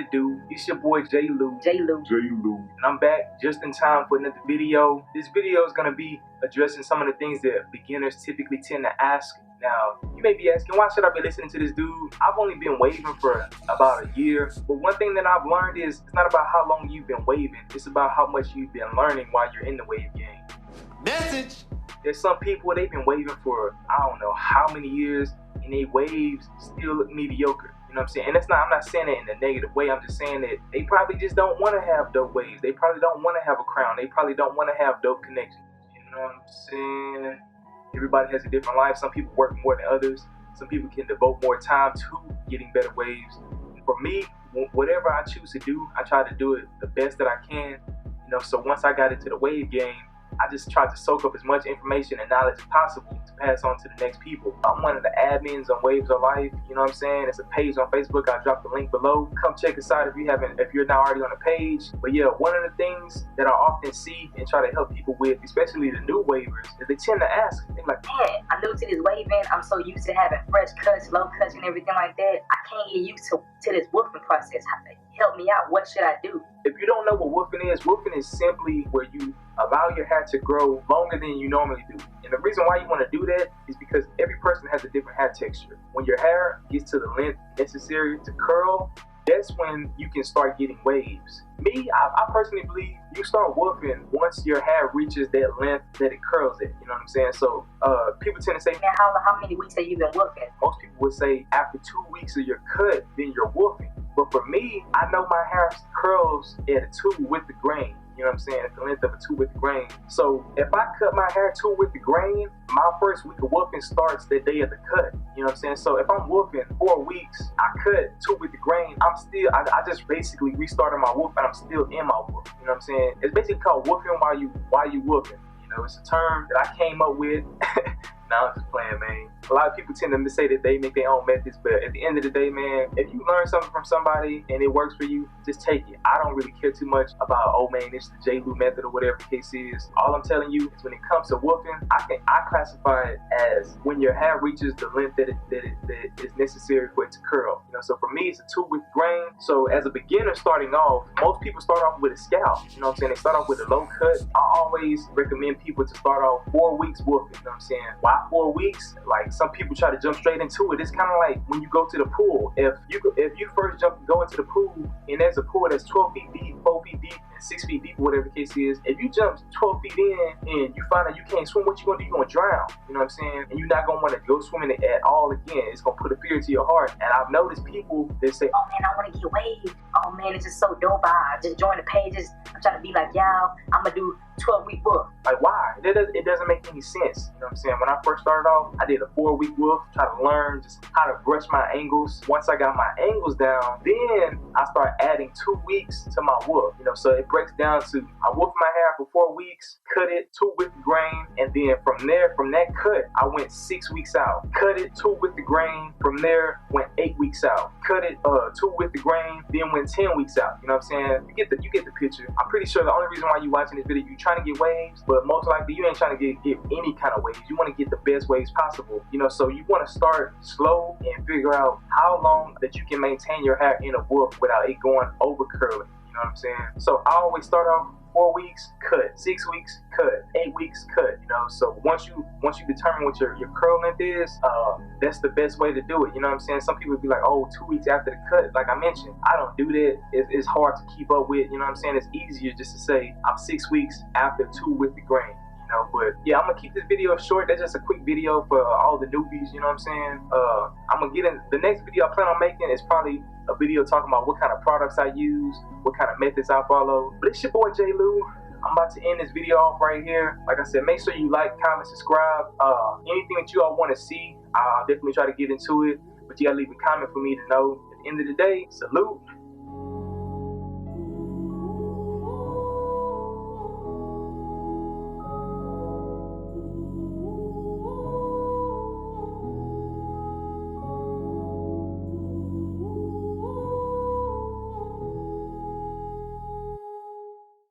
it do? It's your boy J. Lou. And I'm back just in time for another video. This video is going to be addressing some of the things that beginners typically tend to ask. Now, you may be asking, why should I be listening to this dude? I've only been waving for about a year, but one thing that I've learned is it's not about how long you've been waving, it's about how much you've been learning while you're in the wave game. Message! There's some people, they've been waving for I don't know how many years, and they waves still look mediocre. You know what I'm saying? And I'm not saying it in a negative way. I'm just saying that they probably just don't want to have dope waves. They probably don't want to have a crown. They probably don't want to have dope connections. You know what I'm saying? Everybody has a different life. Some people work more than others. Some people can devote more time to getting better waves. For me, whatever I choose to do, I try to do it the best that I can. You know, so once I got into the wave game, I just tried to soak up as much information and knowledge as possible to pass on to the next people. I'm one of the admins on Waves of Life, you know what I'm saying? It's a page on Facebook. I dropped the link below. Come check us out if you're not already on the page. But yeah, one of the things that I often see and try to help people with, especially the new wavers, is they tend to ask, they're like, man, I'm new to this waving. I'm so used to having fresh cuts, low cuts, and everything like that. I can't get used to this woofing process. Help me out. What should I do? If you don't know what woofing is simply where you allow your hair to grow longer than you normally do. And the reason why you want to do that is because every person has a different hair texture. When your hair gets to the length necessary to curl, that's when you can start getting waves. Me, I personally believe you start woofing once your hair reaches that length that it curls at. You know what I'm saying? So people tend to say, man, how many weeks have you been woofing? Most people would say after 2 weeks of your cut, then you're woofing. But for me, I know my hair curls at a 2 with the grain. You know what I'm saying? At the length of a 2 with the grain. So if I cut my hair 2 with the grain, my first week of woofing starts the day of the cut. You know what I'm saying? So if I'm woofing 4 weeks, I cut 2 with the grain, I just basically restarted my woof and I'm still in my woof. You know what I'm saying? It's basically called woofing while you woofing. You know, it's a term that I came up with. Nah, I'm just playing, man. A lot of people tend to say that they make their own methods, but at the end of the day, man, if you learn something from somebody and it works for you, just take it. I don't really care too much about, oh man, it's the J. Lou method or whatever the case is. All I'm telling you is when it comes to woofing, I classify it as when your hair reaches the length that is necessary for it to curl. You know, so for me, it's a 2 with grain. So as a beginner starting off, most people start off with a scalp. You know what I'm saying? They start off with a low cut. I always recommend people to start off 4 weeks woofing. You know what I'm saying? Why 4 weeks? Like some people try to jump straight into it. It's kind of like when you go to the pool. If you first go into the pool and there's a pool that's 12 feet deep, 4 feet deep, and 6 feet deep, whatever the case is, if you jump 12 feet in and you find out you can't swim, what you gonna do? You're gonna drown. You know what I'm saying? And you're not gonna want to go swimming at all again. It's gonna put a fear to your heart. And I've noticed people that say, oh man, I want to get waves. Oh man, it's just so dope. I just joined the pages. I'm trying to be like y'all. I'm gonna do 12-week woof. Like why? It doesn't make any sense. You know what I'm saying? When I first started off, I did a 4-week woof, try to learn just how to brush my angles. Once I got my angles down, then I started adding 2 weeks to my woof. You know, so it breaks down to I woof my hair for 4 weeks, cut it 2 with the grain, and then from that cut, I went 6 weeks out. Cut it 2 with the grain. From there, went 8 weeks out. Cut it 2 with the grain, then went 10 weeks out. You know what I'm saying? You get the picture. I'm pretty sure the only reason why you watching this video, you trying to get waves, but most likely you ain't trying to get any kind of waves. You want to get the best waves possible. You know, so you want to start slow and figure out how long that you can maintain your hair in a woof without it going over curling. You know what I'm saying? So I always start off 4 weeks, cut. 6 weeks, cut. 8 weeks, cut. You know, so once you determine what your curl length is, that's the best way to do it. You know what I'm saying? Some people be like, oh, 2 weeks after the cut. Like I mentioned, I don't do that. It's hard to keep up with. You know what I'm saying? It's easier just to say I'm 6 weeks after 2 with the grain. You know, but yeah, I'm gonna keep this video short. That's just a quick video for all the newbies. You know what I'm saying? I'm gonna get in the next video I plan on making is probably a video talking about what kind of products I use, what kind of methods I follow. But it's your boy J. Lou. I'm about to end this video off right here. Like I said, make sure you like, comment, subscribe. Anything that you all want to see, I'll definitely try to get into it. But you gotta leave a comment for me to know. At the end of the day, salute.